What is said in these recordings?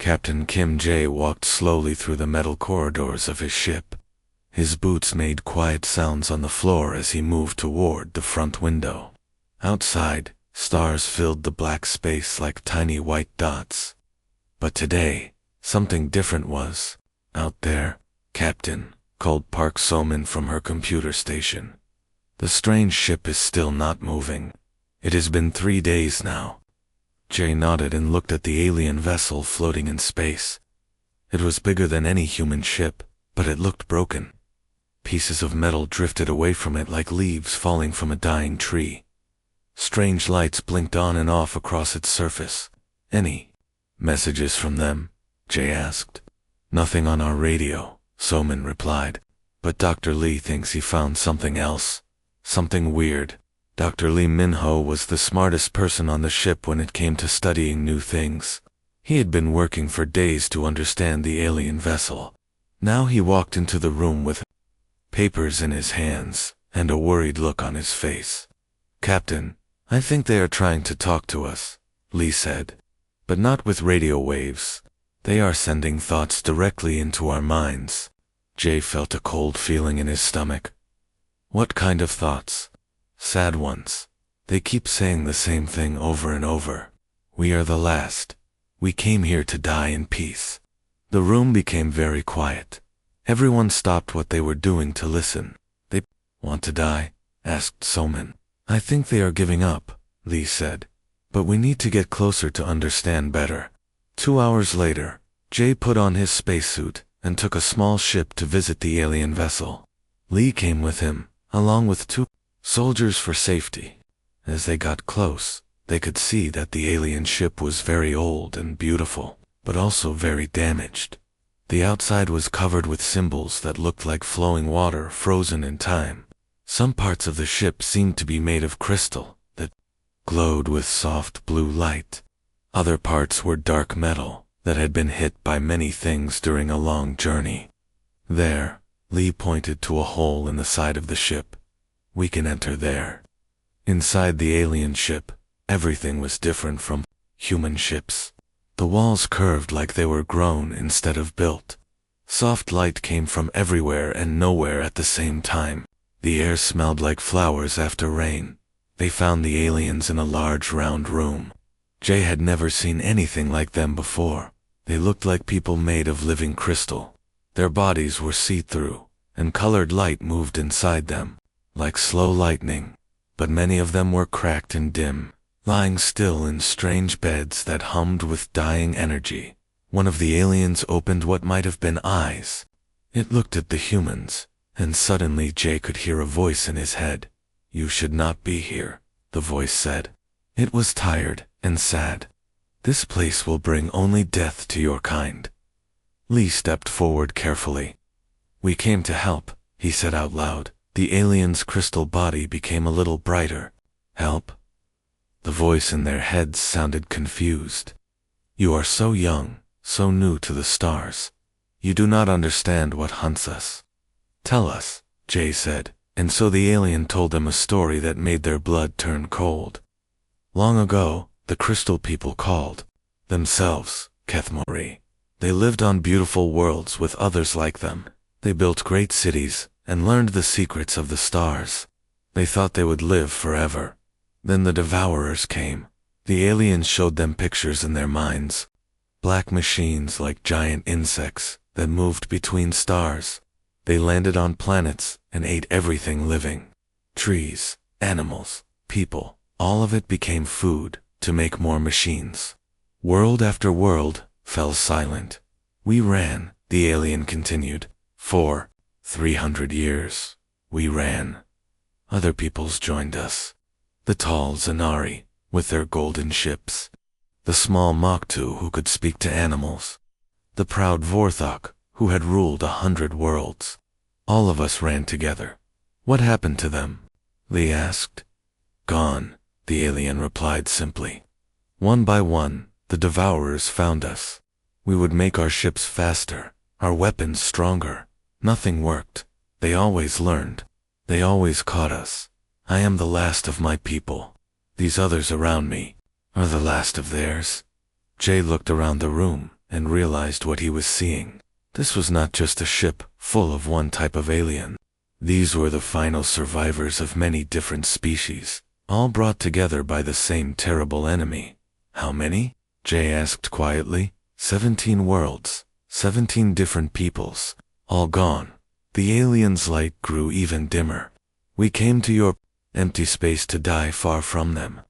Captain Kim Jae walked slowly through the metal corridors of his ship. His boots made quiet sounds on the floor as he moved toward the front window. Outside, stars filled the black space like tiny white dots. But today, something different was out there. "Captain," called Park So-min from her computer station. "The strange ship is still not moving. It has been 3 days now." Jay nodded and looked at the alien vessel floating in space. It was bigger than any human ship, but it looked broken. Pieces of metal drifted away from it like leaves falling from a dying tree. Strange lights blinked on and off across its surface. "Any messages from them?" Jay asked. "Nothing on our radio," So-min replied. "But Dr. Lee thinks he found something else. Something weird." Dr. Lee Min-ho was the smartest person on the ship when it came to studying new things. He had been working for days to understand the alien vessel. Now he walked into the room with papers in his hands and a worried look on his face. "Captain, I think they are trying to talk to us," Lee said. "But not with radio waves. They are sending thoughts directly into our minds." Jay felt a cold feeling in his stomach. "What kind of thoughts?" "Sad ones. They keep saying the same thing over and over. We are the last. We came here to die in peace." The room became very quiet. Everyone stopped what they were doing to listen. "They want to die?" asked So-min. "I think they are giving up," Lee said. "But we need to get closer to understand better." 2 hours later, Jay put on his spacesuit and took a small ship to visit the alien vessel. Lee came with him, along with 2 soldiers for safety. As they got close, they could see that the alien ship was very old and beautiful, but also very damaged. The outside was covered with symbols that looked like flowing water frozen in time. Some parts of the ship seemed to be made of crystal that glowed with soft blue light. Other parts were dark metal that had been hit by many things during a long journey. "There," Lee pointed to a hole in the side of the ship. "We can enter there." Inside the alien ship, everything was different from human ships. The walls curved like they were grown instead of built. Soft light came from everywhere and nowhere at the same time. The air smelled like flowers after rain. They found the aliens in a large round room. Jay had never seen anything like them before. They looked like people made of living crystal. Their bodies were see-through, and colored light moved inside them, like slow lightning. But many of them were cracked and dim, lying still in strange beds that hummed with dying energy. One of the aliens opened what might have been eyes. It looked at the humans, and suddenly Jay could hear a voice in his head. "You should not be here," the voice said. It was tired and sad. "This place will bring only death to your kind." Lee stepped forward carefully. "We came to help," he said out loud. The alien's crystal body became a little brighter. "Help?" The voice in their heads sounded confused. "You are so young, so new to the stars. You do not understand what hunts us." "Tell us," Jay said, and so the alien told them a story that made their blood turn cold. Long ago, the crystal people called themselves Kethmori. They lived on beautiful worlds with others like them. They built great cities and learned the secrets of the stars. They thought they would live forever. Then the devourers came. The aliens showed them pictures in their minds. Black machines like giant insects that moved between stars. They landed on planets and ate everything living. Trees, animals, people, all of it became food to make more machines. World after world fell silent. We ran, the alien continued. For 300 years, we ran. Other peoples joined us. The tall Zanari, with their golden ships. The small Moktu who could speak to animals. The proud Vorthok, who had ruled 100 worlds. All of us ran together. What happened to them? Lee asked. Gone, the alien replied simply. One by one, the devourers found us. We would make our ships faster, our weapons stronger. Nothing worked. They always learned. They always caught us. I am the last of my people. These others around me are the last of theirs. Jay looked around the room. and realized what he was seeing. This was not just a ship full of one type of alien. These were the final survivors of many different species, all brought together by the same terrible enemy. How many? Jay asked quietly. 17 worlds, 17 different peoples, all gone. The aliens' light grew even dimmer. We came to your empty space to die far from them,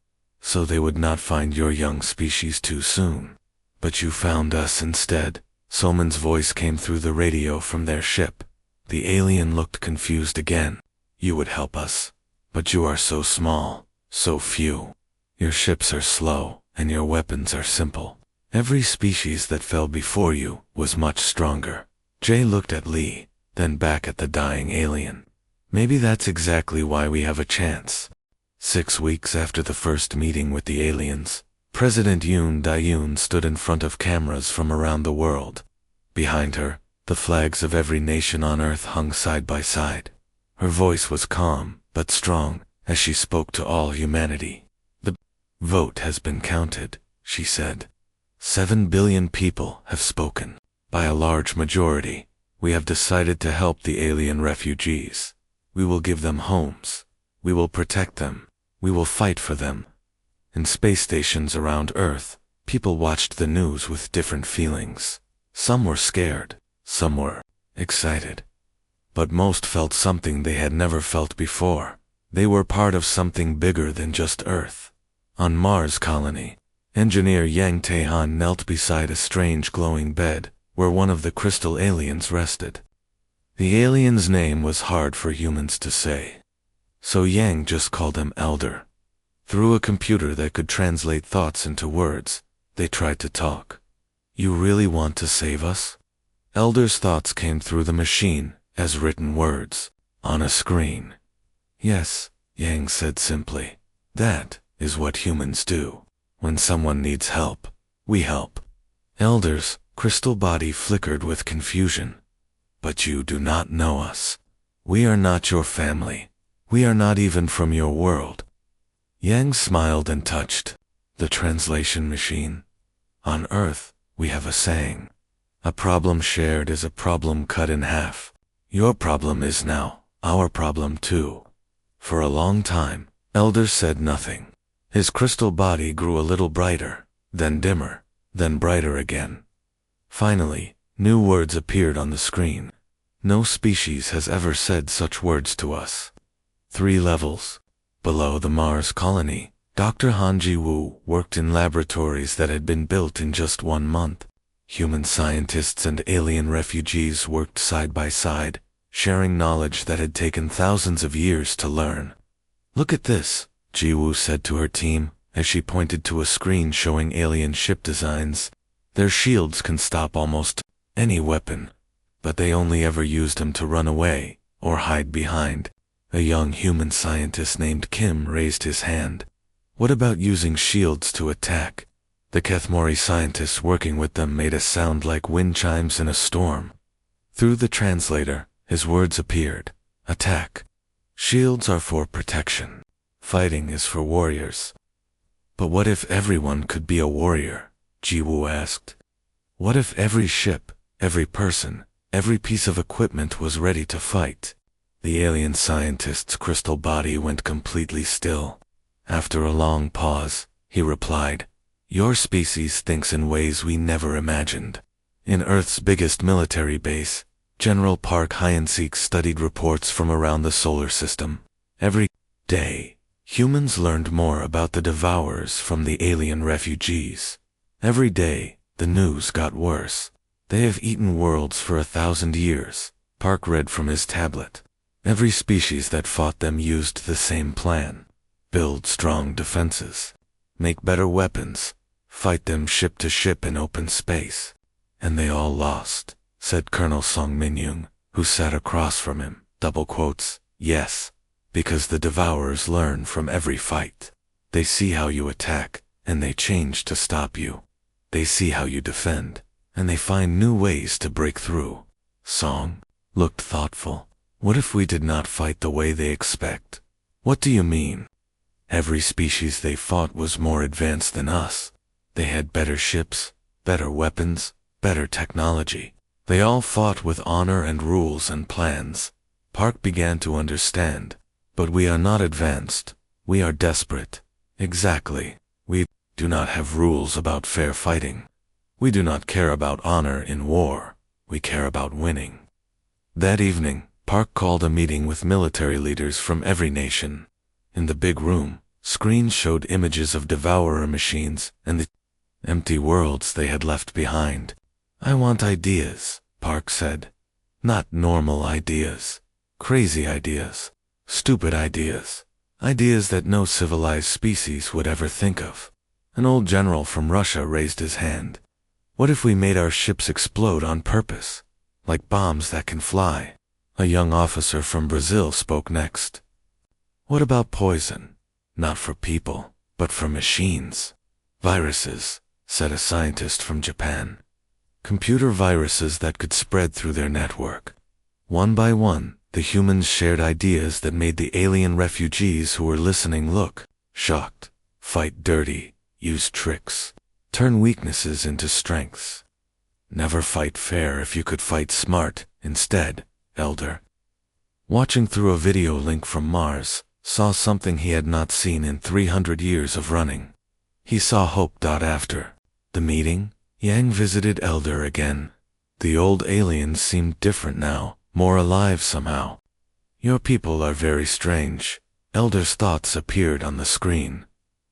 so they would not find your young species too soon. But you found us instead. Soman's voice came through the radio from their ship. The alien looked confused again. You would help us, but you are so small, so few. Your ships are slow, and your weapons are simple. Every species that fell before you was much stronger. Jay looked at Lee, then back at the dying alien. Maybe that's exactly why we have a chance. 6 weeks after the first meeting with the aliens, President Yoon Dae-yoon stood in front of cameras from around the world. Behind her, the flags of every nation on Earth hung side by side. Her voice was calm, but strong, as she spoke to all humanity. The vote has been counted, she said. 7 billion people have spoken. By a large majority, we have decided to help the alien refugees. We will give them homes. We will protect them. We will fight for them. In space stations around Earth, people watched the news with different feelings. Some were scared, some were excited. But most felt something they had never felt before. They were part of something bigger than just Earth. On Mars colony, engineer Yang Taehan knelt beside a strange glowing bed, where one of the crystal aliens rested. The alien's name was hard for humans to say, so Yang just called him Elder. Through a computer that could translate thoughts into words, they tried to talk. You really want to save us? Elder's thoughts came through the machine as written words on a screen. Yes, Yang said simply. That is what humans do. When someone needs help, we help. Elder's crystal body flickered with confusion. But you do not know us. We are not your family. We are not even from your world. Yang smiled and touched the translation machine. On Earth, we have a saying. A problem shared is a problem cut in half. Your problem is now our problem too. For a long time, Elder said nothing. His crystal body grew a little brighter, then dimmer, then brighter again. Finally, new words appeared on the screen. No species has ever said such words to us. 3 levels. Below the Mars colony, Dr. Han Ji-woo worked in laboratories that had been built in just 1 month. Human scientists and alien refugees worked side by side, sharing knowledge that had taken thousands of years to learn. Look at this, Ji-woo said to her team, as she pointed to a screen showing alien ship designs. Their shields can stop almost any weapon, but they only ever used them to run away or hide behind. A young human scientist named Kim raised his hand. What about using shields to attack? The Kethmori scientists working with them made a sound like wind chimes in a storm. Through the translator, his words appeared. Attack. Shields are for protection. Fighting is for warriors. But what if everyone could be a warrior? Ji-woo asked. What if every ship, every person, every piece of equipment was ready to fight? The alien scientist's crystal body went completely still. After a long pause, he replied, Your species thinks in ways we never imagined. In Earth's biggest military base, General Park Hyun-sik studied reports from around the solar system. Every day, humans learned more about the devourers from the alien refugees. Every day, the news got worse. They have eaten worlds for 1,000 years, Park read from his tablet. Every species that fought them used the same plan. Build strong defenses. Make better weapons. Fight them ship to ship in open space. And they all lost, said Colonel Song Min-young, who sat across from him. Double quotes, yes, because the devourers learn from every fight. They see how you attack, and they change to stop you. They see how you defend, and they find new ways to break through. Song looked thoughtful. What if we did not fight the way they expect? What do you mean? Every species they fought was more advanced than us. They had better ships, better weapons, better technology. They all fought with honor and rules and plans. Park began to understand. But we are not advanced. We are desperate. Exactly. We do not have rules about fair fighting. We do not care about honor in war. We care about winning. That evening, Park called a meeting with military leaders from every nation. In the big room, screens showed images of devourer machines and the empty worlds they had left behind. I want ideas, Park said. Not normal ideas. Crazy ideas. Stupid ideas. Ideas that no civilized species would ever think of. An old general from Russia raised his hand. What if we made our ships explode on purpose? Like bombs that can fly? A young officer from Brazil spoke next. What about poison? Not for people, but for machines. Viruses, said a scientist from Japan. Computer viruses that could spread through their network. One by one, the humans shared ideas that made the alien refugees who were listening look shocked, fight dirty, use tricks, turn weaknesses into strengths. Never fight fair if you could fight smart instead, Elder. Watching through a video link from Mars, saw something he had not seen in 300 years of running. He saw hope. After the meeting, Yang visited Elder again. The old aliens seemed different now, more alive somehow. Your people are very strange. Elder's thoughts appeared on the screen.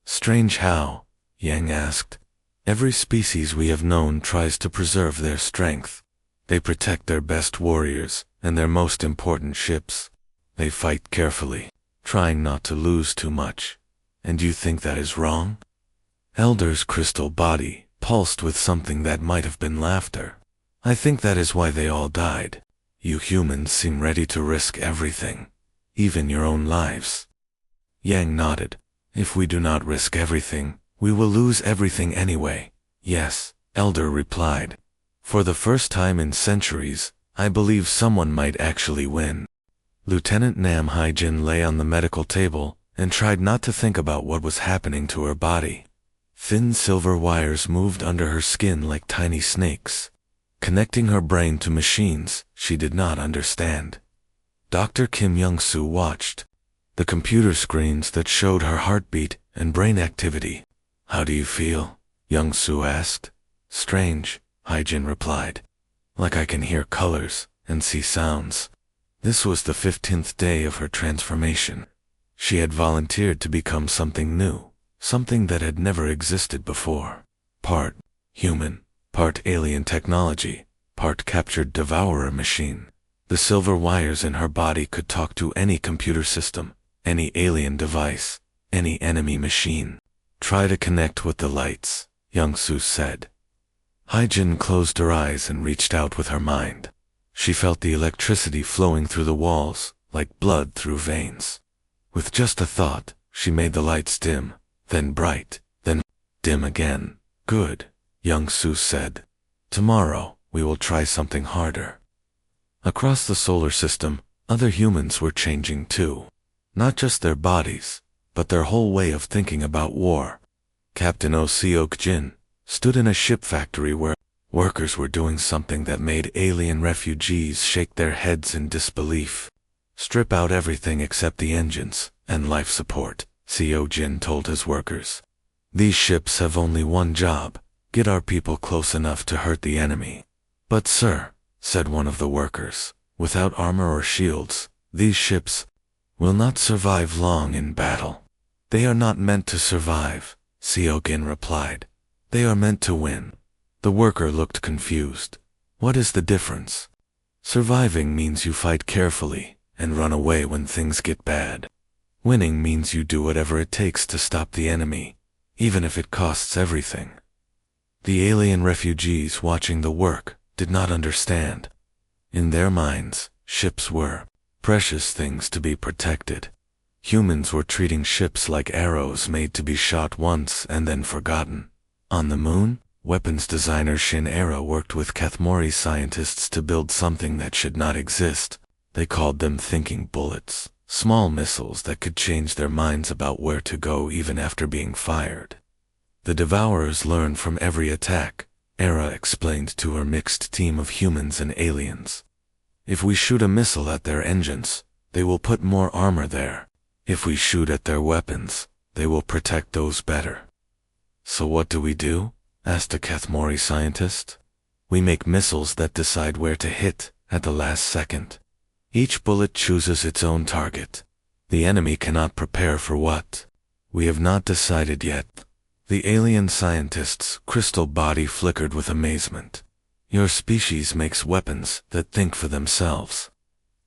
Strange how? Yang asked. Every species we have known tries to preserve their strength. They protect their best warriors and their most important ships. They fight carefully, trying not to lose too much. And you think that is wrong? Elder's crystal body pulsed with something that might have been laughter. I think that is why they all died. You humans seem ready to risk everything, even your own lives. Yang nodded. If we do not risk everything, we will lose everything anyway. Yes, Elder replied. For the first time in centuries, I believe someone might actually win. Lieutenant Nam Haijin lay on the medical table and tried not to think about what was happening to her body. Thin silver wires moved under her skin like tiny snakes, connecting her brain to machines she did not understand. Dr. Kim Young-soo watched the computer screens that showed her heartbeat and brain activity. How do you feel? Young-soo asked. Strange, Haijin replied. Like I can hear colors and see sounds. This was the 15th day of her transformation. She had volunteered to become something new, something that had never existed before. Part human, part alien technology, part captured devourer machine. The silver wires in her body could talk to any computer system, any alien device, any enemy machine. Try to connect with the lights, Young-soo said. Haijin closed her eyes and reached out with her mind. She felt the electricity flowing through the walls, like blood through veins. With just a thought, she made the lights dim, then bright, then dim again. Good, Young-soo said. Tomorrow, we will try something harder. Across the solar system, other humans were changing too. Not just their bodies, but their whole way of thinking about war. Captain Oh Seok-jin stood in a ship factory where workers were doing something that made alien refugees shake their heads in disbelief. Strip out everything except the engines and life support, Seok-jin told his workers. These ships have only one job, get our people close enough to hurt the enemy. But sir, said one of the workers, without armor or shields, these ships will not survive long in battle. They are not meant to survive, Seok-jin replied. They are meant to win. The worker looked confused. What is the difference? Surviving means you fight carefully and run away when things get bad. Winning means you do whatever it takes to stop the enemy, even if it costs everything. The alien refugees watching the work did not understand. In their minds, ships were precious things to be protected. Humans were treating ships like arrows made to be shot once and then forgotten. On the moon, weapons designer Shin Era worked with Kathmori scientists to build something that should not exist. They called them thinking bullets, small missiles that could change their minds about where to go even after being fired. The devourers learned from every attack, Era explained to her mixed team of humans and aliens. If we shoot a missile at their engines, they will put more armor there. If we shoot at their weapons, they will protect those better. So what do? Asked a Kethmori scientist. We make missiles that decide where to hit at the last second. Each bullet chooses its own target. The enemy cannot prepare for what? We have not decided yet. The alien scientist's crystal body flickered with amazement. Your species makes weapons that think for themselves.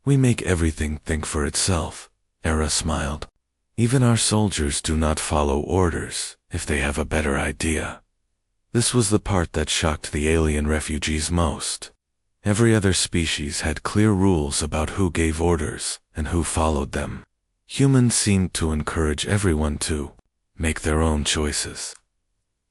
We make everything think for itself, Era smiled. Even our soldiers do not follow orders if they have a better idea. This was the part that shocked the alien refugees most. Every other species had clear rules about who gave orders and who followed them. Humans seemed to encourage everyone to make their own choices.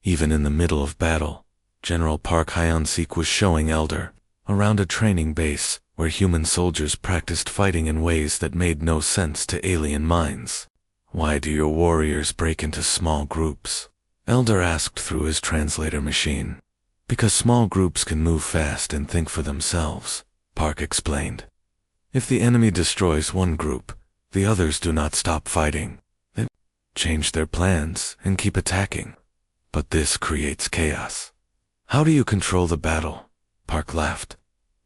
Even in the middle of battle, General Park Hyun-sik was showing Elder around a training base where human soldiers practiced fighting in ways that made no sense to alien minds. Why do your warriors break into small groups? Elder asked through his translator machine. Because small groups can move fast and think for themselves, Park explained. If the enemy destroys one group, the others do not stop fighting. They change their plans and keep attacking. But this creates chaos. How do you control the battle? Park laughed.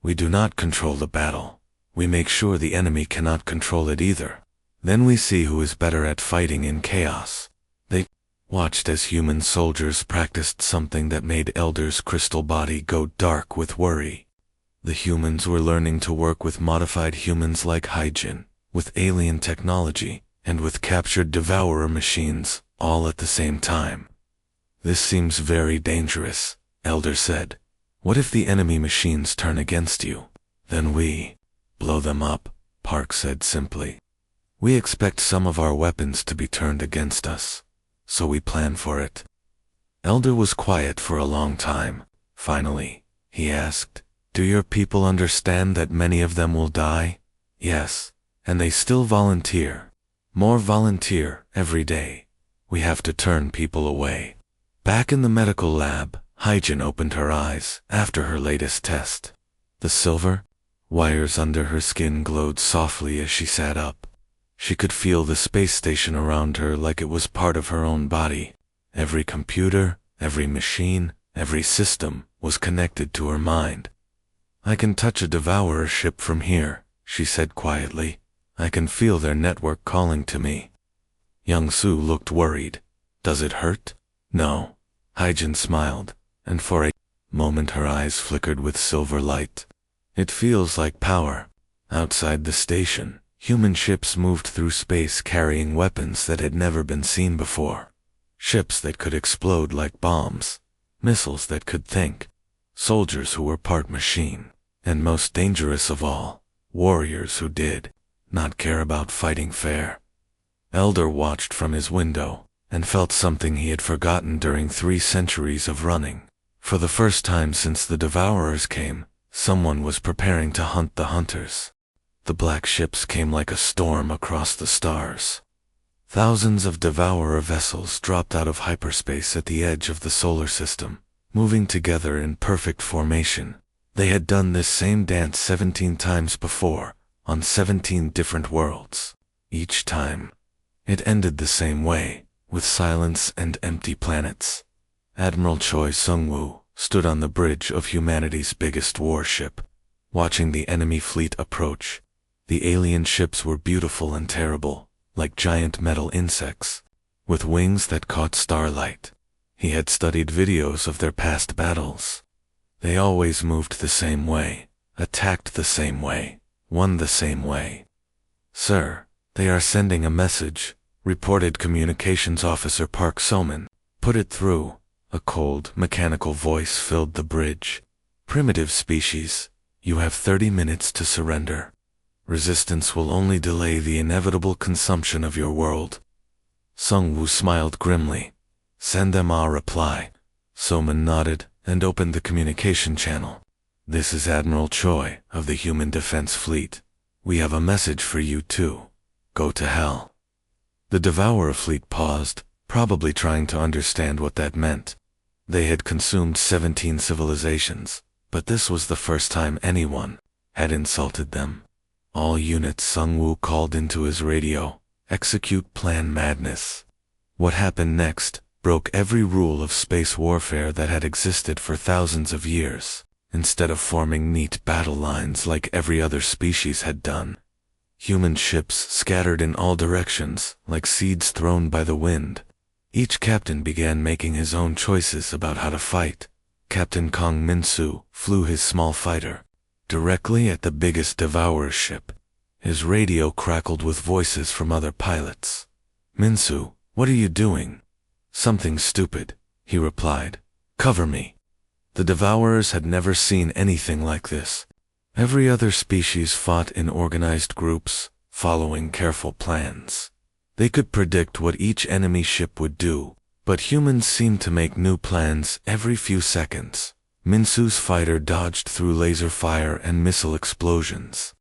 We do not control the battle. We make sure the enemy cannot control it either. Then we see who is better at fighting in chaos. They watched as human soldiers practiced something that made Elder's crystal body go dark with worry. The humans were learning to work with modified humans like Hyjin, with alien technology, and with captured devourer machines, all at the same time. This seems very dangerous, Elder said. What if the enemy machines turn against you? Then we blow them up, Park said simply. We expect some of our weapons to be turned against us, so we plan for it. Elder was quiet for a long time. Finally, he asked, do your people understand that many of them will die? Yes, and they still volunteer. More volunteer every day. We have to turn people away. Back in the medical lab, Hyjin opened her eyes after her latest test. The silver wires under her skin glowed softly as she sat up. She could feel the space station around her like it was part of her own body. Every computer, every machine, every system was connected to her mind. I can touch a devourer ship from here, she said quietly. I can feel their network calling to me. Young-soo looked worried. Does it hurt? No. Hyjin smiled, and for a moment her eyes flickered with silver light. It feels like power. Outside the station, human ships moved through space carrying weapons that had never been seen before. Ships that could explode like bombs. Missiles that could think. Soldiers who were part machine. And most dangerous of all, warriors who did not care about fighting fair. Elder watched from his window and felt something he had forgotten during 3 centuries of running. For the first time since the Devourers came, someone was preparing to hunt the hunters. The black ships came like a storm across the stars. Thousands of Devourer vessels dropped out of hyperspace at the edge of the solar system, moving together in perfect formation. They had done this same dance 17 times before, on 17 different worlds. Each time, it ended the same way, with silence and empty planets. Admiral Choi Sung-woo stood on the bridge of humanity's biggest warship, watching the enemy fleet approach. The alien ships were beautiful and terrible, like giant metal insects, with wings that caught starlight. He had studied videos of their past battles. They always moved the same way, attacked the same way, won the same way. Sir, they are sending a message, reported Communications Officer Park So-min. Put it through. A cold, mechanical voice filled the bridge. Primitive species, you have 30 minutes to surrender. Resistance will only delay the inevitable consumption of your world. Sung-woo smiled grimly. Send them our reply. So-min nodded and opened the communication channel. This is Admiral Choi of the Human Defense Fleet. We have a message for you too. Go to hell. The Devourer fleet paused, probably trying to understand what that meant. They had consumed 17 civilizations, but this was the first time anyone had insulted them. All units, Sung-woo called into his radio. Execute Plan Madness. What happened next broke every rule of space warfare that had existed for thousands of years. Instead of forming neat battle lines like every other species had done, human ships scattered in all directions like seeds thrown by the wind. Each captain began making his own choices about how to fight. Captain Kong Min-soo flew his small fighter directly at the biggest Devourer ship. His radio crackled with voices from other pilots. "Min-soo, what are you doing?" "Something stupid," he replied. "Cover me." The Devourers had never seen anything like this. Every other species fought in organized groups, following careful plans. They could predict what each enemy ship would do, but humans seemed to make new plans every few seconds. Min-soo's fighter dodged through laser fire and missile explosions.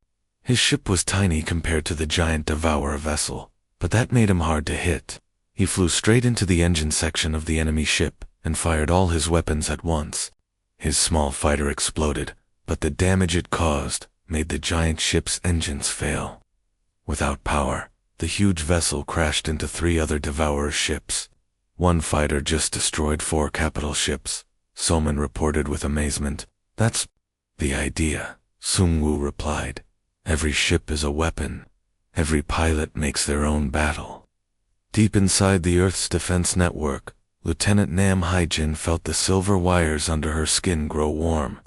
His ship was tiny compared to the giant Devourer vessel, but that made him hard to hit. He flew straight into the engine section of the enemy ship and fired all his weapons at once. His small fighter exploded, but the damage it caused made the giant ship's engines fail. Without power, the huge vessel crashed into 3 other Devourer ships. One fighter just destroyed 4 capital ships, Soman reported with amazement. "That's the idea," Sung-woo replied. "Every ship is a weapon. Every pilot makes their own battle." Deep inside the Earth's defense network, Lieutenant Nam Hae-jin felt the silver wires under her skin grow warm.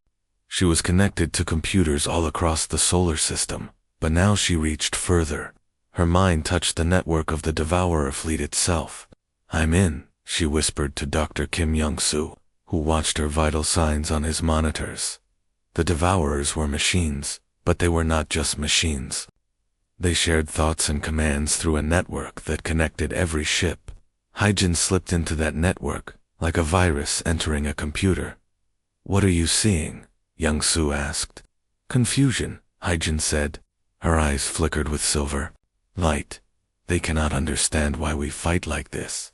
She was connected to computers all across the solar system, but now she reached further. Her mind touched the network of the Devourer fleet itself. "I'm in," she whispered to Dr. Kim Young-soo, who watched her vital signs on his monitors. The Devourers were machines, but they were not just machines. They shared thoughts and commands through a network that connected every ship. Hae-jin slipped into that network, like a virus entering a computer. "What are you seeing?" Young-soo asked. "Confusion," Hae-jin said. Her eyes flickered with silver light. "They cannot understand why we fight like this.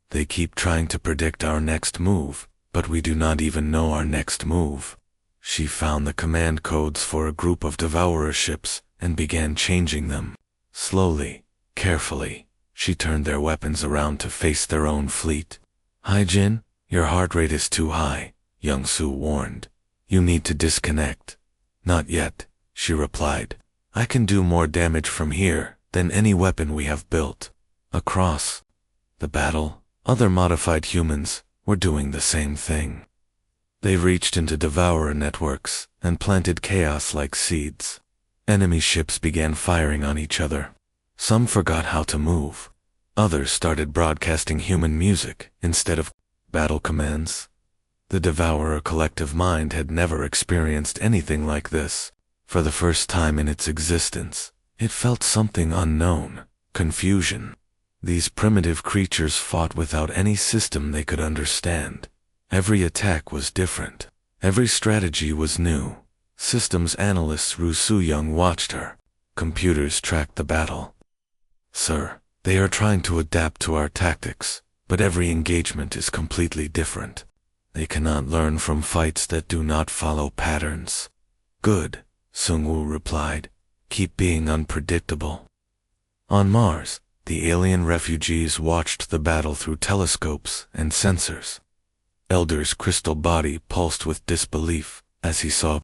They keep trying to predict our next move, but we do not even know our next move." She found the command codes for a group of Devourer ships and began changing them. Slowly, carefully, she turned their weapons around to face their own fleet. "Hae-jin, your heart rate is too high," Young-soo warned. "You need to disconnect." "Not yet," she replied. "I can do more damage from here than any weapon we have built." Across the battle, other modified humans were doing the same thing. They reached into Devourer networks and planted chaos like seeds. Enemy ships began firing on each other. Some forgot how to move. Others started broadcasting human music instead of battle commands. The Devourer collective mind had never experienced anything like this. For the first time in its existence, it felt something unknown, confusion. These primitive creatures fought without any system they could understand. Every attack was different. Every strategy was new. Systems analyst Ru Soo-young watched her. Computers tracked the battle. "Sir, they are trying to adapt to our tactics, but every engagement is completely different. They cannot learn from fights that do not follow patterns." "Good," Sung-woo replied. "Keep being unpredictable." On Mars, the alien refugees watched the battle through telescopes and sensors. Elder's crystal body pulsed with disbelief as he saw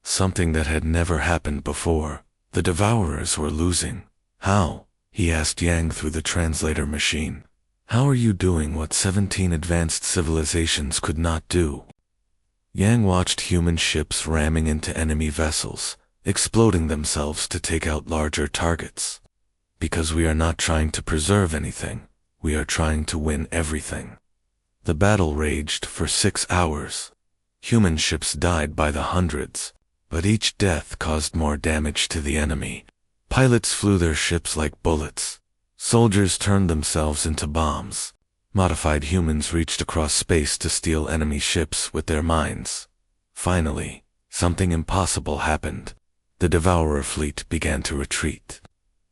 something that had never happened before. The Devourers were losing. "How?" he asked Yang through the translator machine. "How are you doing what 17 advanced civilizations could not do?" Yang watched human ships ramming into enemy vessels, exploding themselves to take out larger targets. "Because we are not trying to preserve anything, we are trying to win everything." The battle raged for 6 hours. Human ships died by the hundreds, but each death caused more damage to the enemy. Pilots flew their ships like bullets. Soldiers turned themselves into bombs. Modified humans reached across space to steal enemy ships with their minds. Finally, something impossible happened. The Devourer fleet began to retreat.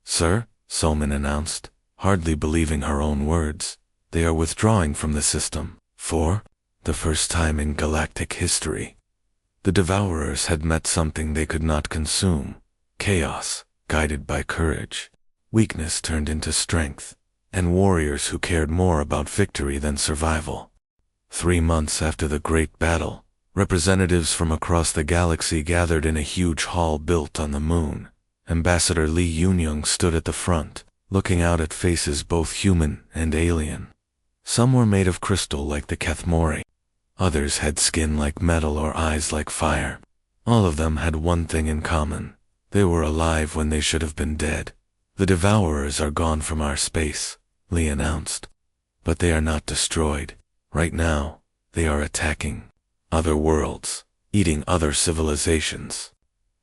"Sir," Soman announced, hardly believing her own words, "they are withdrawing from the system." "For?" the first time in galactic history. The Devourers had met something they could not consume: chaos, guided by courage. Weakness turned into strength, and warriors who cared more about victory than survival. 3 months after the Great Battle, representatives from across the galaxy gathered in a huge hall built on the moon. Ambassador Lee Yunyoung stood at the front, looking out at faces both human and alien. Some were made of crystal like the Kethmori. Others had skin like metal or eyes like fire. All of them had one thing in common: they were alive when they should have been dead. "The Devourers are gone from our space," Lee announced. "But they are not destroyed. Right now, they are attacking other worlds, eating other civilizations.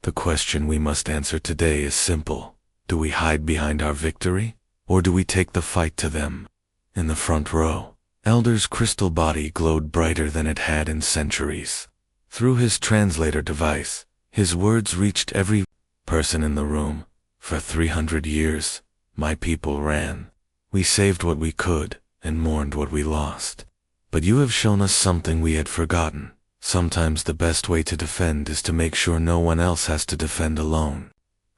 The question we must answer today is simple: do we hide behind our victory, or do we take the fight to them?" In the front row, Elder's crystal body glowed brighter than it had in centuries. Through his translator device, his words reached every person in the room. "For 300 years, my people ran. We saved what we could and mourned what we lost. But you have shown us something we had forgotten. Sometimes the best way to defend is to make sure no one else has to defend alone."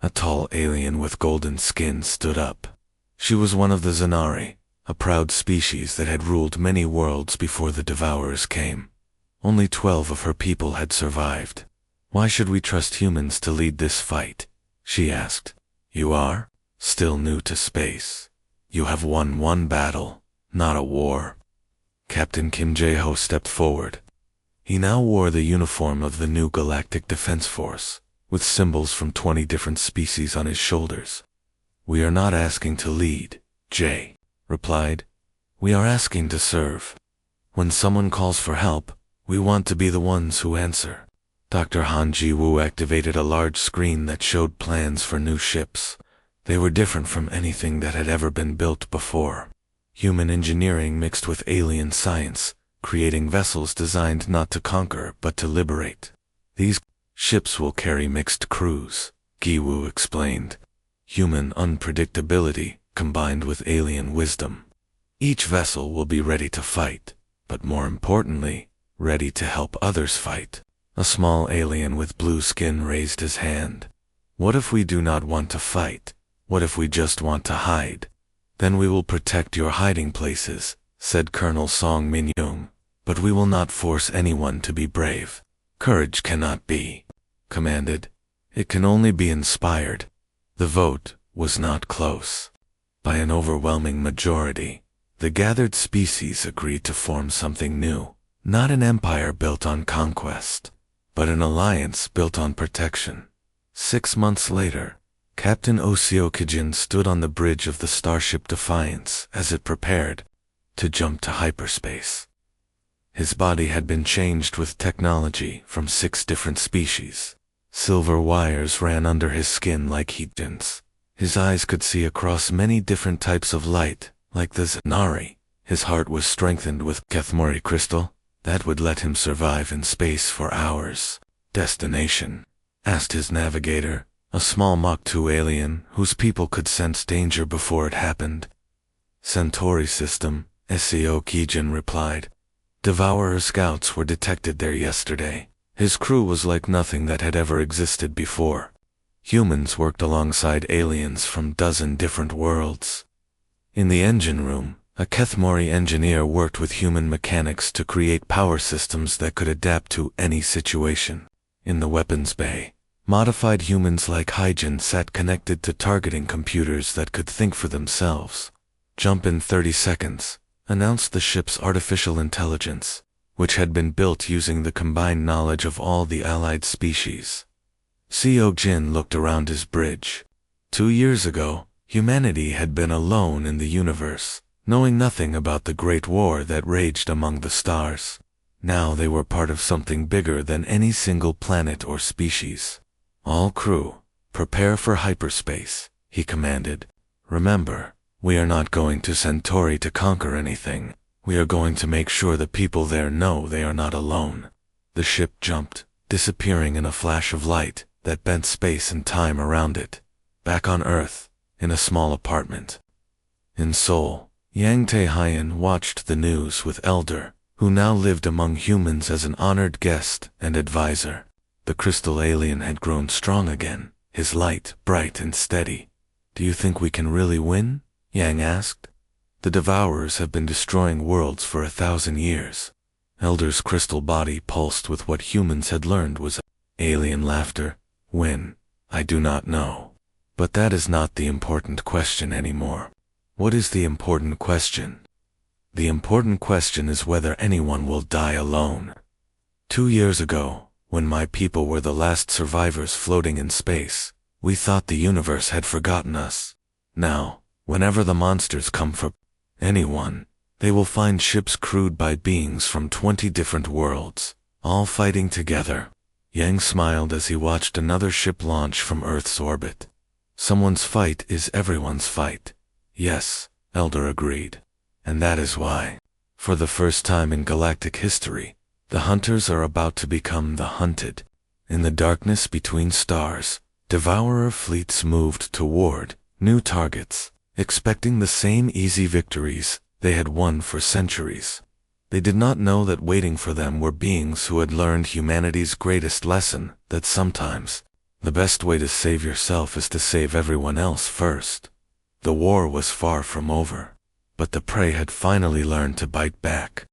A tall alien with golden skin stood up. She was one of the Zanari, a proud species that had ruled many worlds before the Devourers came. Only 12 of her people had survived. "Why should we trust humans to lead this fight?" she asked. "You are still new to space. You have won one battle, not a war." Captain Kim Jae-ho stepped forward. He now wore the uniform of the new Galactic Defense Force, with symbols from 20 different species on his shoulders. "We are not asking to lead," Jay replied. "We are asking to serve. When someone calls for help, we want to be the ones who answer." Dr. Han Ji-woo activated a large screen that showed plans for new ships. They were different from anything that had ever been built before. Human engineering mixed with alien science, creating vessels designed not to conquer but to liberate. "These ships will carry mixed crews," Gi-woo explained. "Human unpredictability combined with alien wisdom. Each vessel will be ready to fight, but more importantly, ready to help others fight." A small alien with blue skin raised his hand. "What if we do not want to fight? What if we just want to hide?" "Then we will protect your hiding places," said Colonel Song Min-young. "But we will not force anyone to be brave. Courage cannot be commanded. It can only be inspired." The vote was not close. By an overwhelming majority, the gathered species agreed to form something new. Not an empire built on conquest, but an alliance built on protection. 6 months later, Captain Oseo Kijin stood on the bridge of the starship Defiance as it prepared to jump to hyperspace. His body had been changed with technology from 6 different species. Silver wires ran under his skin like heat dints. His eyes could see across many different types of light, like the Zanari. His heart was strengthened with Kethmori crystal that would let him survive in space for hours. "Destination?" asked his navigator, a small Mach 2 alien whose people could sense danger before it happened. "Centauri system," Seo Kijin replied. "Devourer scouts were detected there yesterday. His crew was like nothing that had ever existed before. Humans worked alongside aliens from dozen different worlds." In the engine room, a Kethmori engineer worked with human mechanics to create power systems that could adapt to any situation. In the weapons bay, modified humans like Hyjin sat connected to targeting computers that could think for themselves. "Jump in 30 seconds, announced the ship's artificial intelligence, which had been built using the combined knowledge of all the allied species. Seo Jin looked around his bridge. 2 years ago, humanity had been alone in the universe, knowing nothing about the Great War that raged among the stars. Now they were part of something bigger than any single planet or species. "All crew, prepare for hyperspace," he commanded. "Remember, we are not going to Centauri to conquer anything. We are going to make sure the people there know they are not alone." The ship jumped, disappearing in a flash of light that bent space and time around it. Back on Earth, in a small apartment in Seoul, Yang Tae-hyun watched the news with Elder, who now lived among humans as an honored guest and advisor. The crystal alien had grown strong again, his light bright and steady. "Do you think we can really win?" Yang asked. "The Devourers have been destroying worlds for 1,000 years." Elder's crystal body pulsed with what humans had learned was alien laughter. "When? I do not know. But that is not the important question anymore." "What is the important question?" "The important question is whether anyone will die alone. 2 years ago, when my people were the last survivors floating in space, we thought the universe had forgotten us. Now, whenever the monsters come for anyone, they will find ships crewed by beings from 20 different worlds, all fighting together." Yang smiled as he watched another ship launch from Earth's orbit. "Someone's fight is everyone's fight." "Yes," Elder agreed. "And that is why, for the first time in galactic history, the hunters are about to become the hunted." In the darkness between stars, Devourer fleets moved toward new targets, expecting the same easy victories they had won for centuries. They did not know that waiting for them were beings who had learned humanity's greatest lesson, that sometimes the best way to save yourself is to save everyone else first. The war was far from over, but the prey had finally learned to bite back.